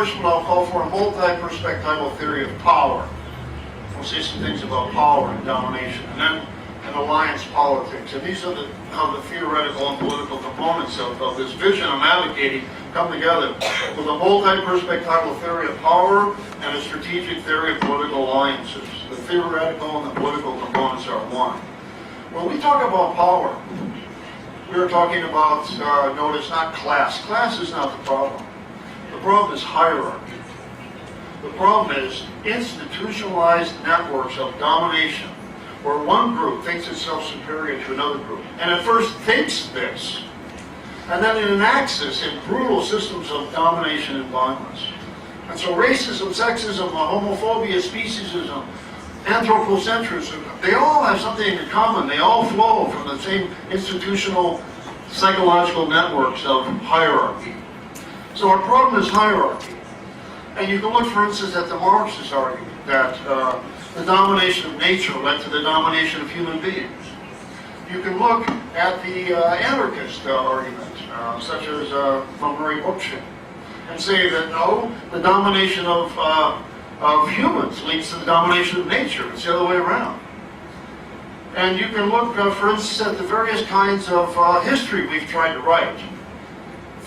first what I'll call for a multi-perspectival theory of power. We'll say some things about power and domination, and then an alliance politics. And these are how the theoretical and political components of this vision I'm advocating come together with a multi-perspectival theory of power and a strategic theory of political alliances. The theoretical and the political components are one. When we talk about power, we're talking about, notice, not class. Class is not the problem. The problem is hierarchy. The problem is institutionalized networks of domination, where one group thinks itself superior to another group, and at first thinks this, and then it enacts this in brutal systems of domination and violence. And so racism, sexism, homophobia, speciesism, anthropocentrism, they all have something in common. They all flow from the same institutional psychological networks of hierarchy. So our problem is hierarchy. And you can look, for instance, at the Marxist argument that the domination of nature led to the domination of human beings. You can look at the anarchist argument, such as from Murray Bookchin, and say that no, the domination of humans leads to the domination of nature. It's the other way around. And you can look, for instance, at the various kinds of history we've tried to write.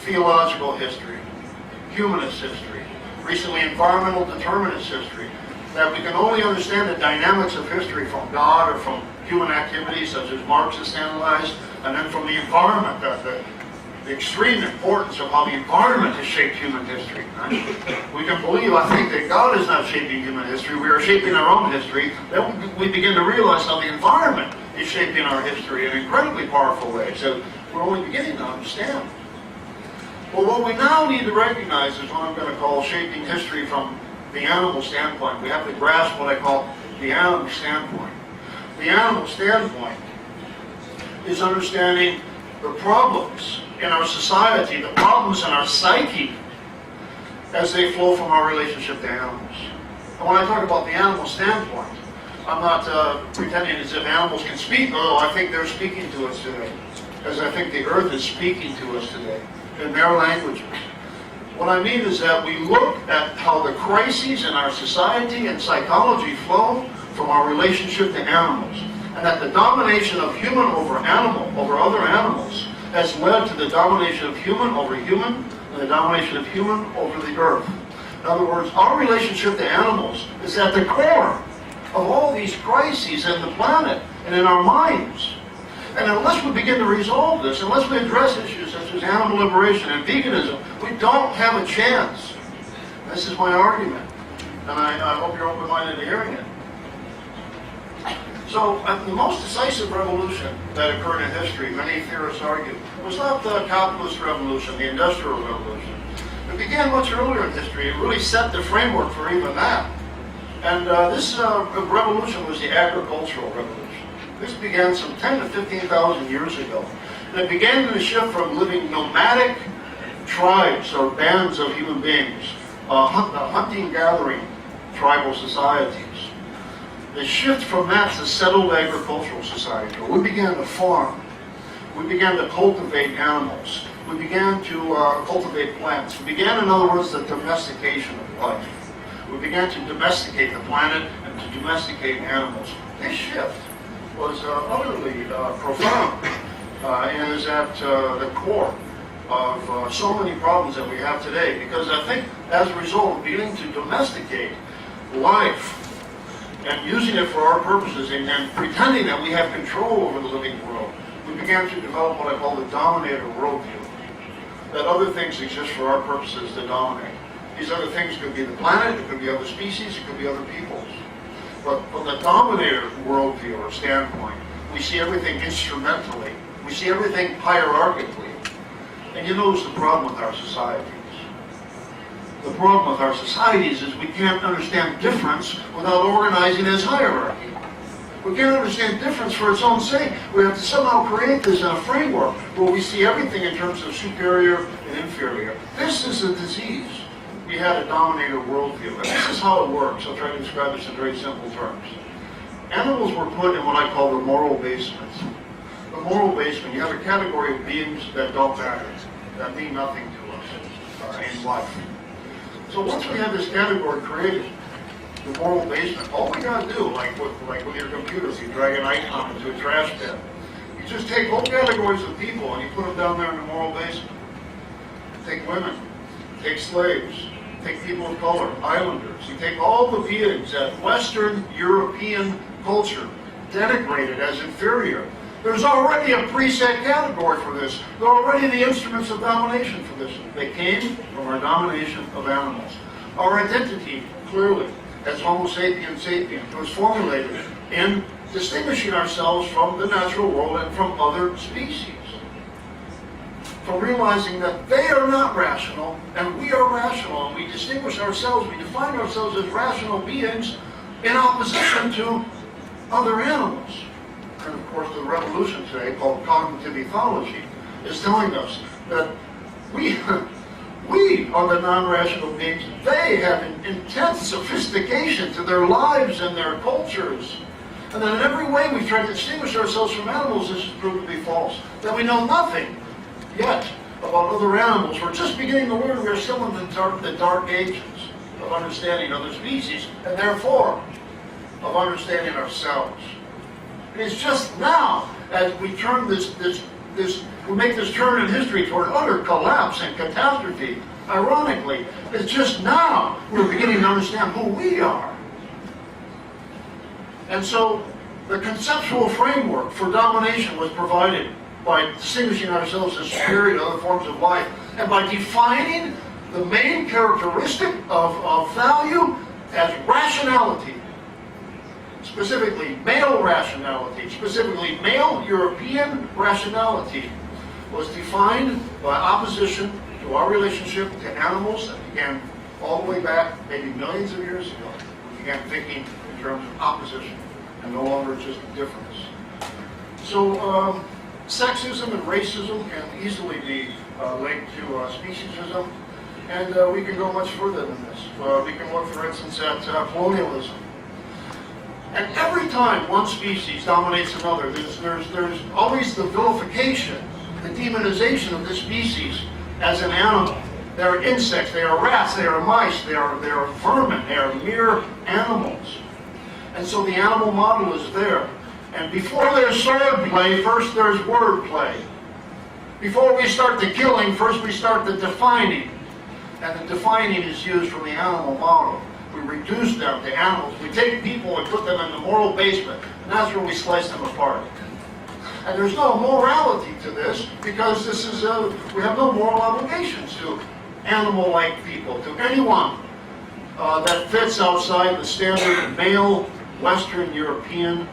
Theological history, humanist history, recently environmental determinist history, that we can only understand the dynamics of history from God or from human activities such as Marxists analyzed, and then from the environment, the extreme importance of how the environment has shaped human history. Right? We can believe, I think, that God is not shaping human history, we are shaping our own history. Then we begin to realize how the environment is shaping our history in incredibly powerful ways. So we're only beginning to understand. Well, what we now need to recognize is what I'm going to call shaping history from the animal standpoint. We have to grasp what I call the animal standpoint. The animal standpoint is understanding the problems in our society, the problems in our psyche, as they flow from our relationship to animals. And when I talk about the animal standpoint, I'm not pretending as if animals can speak, although I think they're speaking to us today, as I think the earth is speaking to us today in their languages. What I mean is that we look at how the crises in our society and psychology flow from our relationship to animals, and that the domination of human over animal, over other animals, has led to the domination of human over human, and the domination of human over the earth. In other words, our relationship to animals is at the core of all these crises in the planet and in our minds. And unless we begin to resolve this, unless we address issues such as animal liberation and veganism, we don't have a chance. This is my argument, and I hope you're open-minded to hearing it. So the most decisive revolution that occurred in history, many theorists argue, was not the capitalist revolution, the industrial revolution. It began much earlier in history. It really set the framework for even that. And this revolution was the agricultural revolution. This began some 10 to 15,000 years ago. And it began to shift from living nomadic tribes or bands of human beings, hunting-gathering tribal societies. The shift from that to settled agricultural society, where we began to farm. We began to cultivate animals. We began to cultivate plants. We began, in other words, the domestication of life. We began to domesticate the planet and to domesticate animals. This shift was utterly profound and is at the core of so many problems that we have today, because I think as a result of beginning to domesticate life and using it for our purposes and pretending that we have control over the living world, we began to develop what I call the dominator worldview, that other things exist for our purposes to dominate. These other things could be the planet, it could be other species, it could be other peoples. But from the dominator worldview or standpoint, we see everything instrumentally. We see everything hierarchically. And you notice the problem with our societies. The problem with our societies is we can't understand difference without organizing as hierarchy. We can't understand difference for its own sake. We have to somehow create this in a framework where we see everything in terms of superior and inferior. This is a disease. We had a dominator worldview, and this is how it works. I'll try to describe this in very simple terms. Animals were put in what I call the moral basement. The moral basement, you have a category of beings that don't matter, that mean nothing to us in life. So once we have this category created, the moral basement, all we gotta do, like with your computers, you drag an icon into a trash bin. You just take whole categories of people and you put them down there in the moral basement. Take women, take slaves, take people of color, islanders. You take all the beings that Western European culture denigrated as inferior. There's already a preset category for this. There are already the instruments of domination for this. They came from our domination of animals. Our identity, clearly, as Homo sapiens sapiens, was formulated in distinguishing ourselves from the natural world and from other species. From realizing that they are not rational and we are rational, and we distinguish ourselves, we define ourselves as rational beings in opposition to other animals. And of course, the revolution today, called cognitive ethology, is telling us that we are the non-rational beings. They have an intense sophistication to their lives and their cultures. And then in every way we try to distinguish ourselves from animals, this has proved to be false. That we know nothing yet about other animals. We're just beginning to learn. We're still in the dark ages of understanding other species, and therefore of understanding ourselves. It's just now, as we turn we make this turn in history toward utter collapse and catastrophe. Ironically, it's just now we're beginning to understand who we are. And so the conceptual framework for domination was provided by distinguishing ourselves as superior to other forms of life, and by defining the main characteristic of value as rationality. Specifically, male rationality, specifically male European rationality, was defined by opposition to our relationship to animals that began all the way back, maybe millions of years ago. We began thinking in terms of opposition and no longer just difference. So, sexism and racism can easily be linked to speciesism, and we can go much further than this. We can look, for instance, at colonialism. And every time one species dominates another, there's always the vilification, the demonization of this species as an animal. They are insects, they are rats, they are mice, they are vermin, they are mere animals. And so the animal model is there. And before there's sword play, first there's word play. Before we start the killing, first we start the defining. And the defining is used from the animal model. We reduce them to animals. We take people and put them in the moral basement, and that's where we slice them apart. And there's no morality to this, because this is we have no moral obligations to animal-like people, to anyone that fits outside the standard male Western European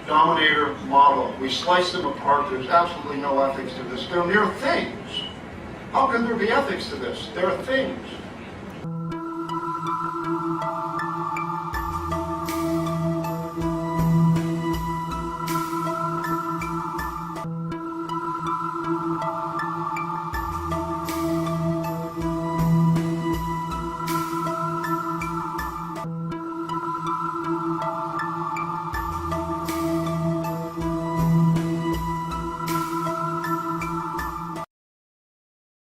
dominator model. We slice them apart. There's absolutely no ethics to this. They're mere things. How can there be ethics to this? They're things.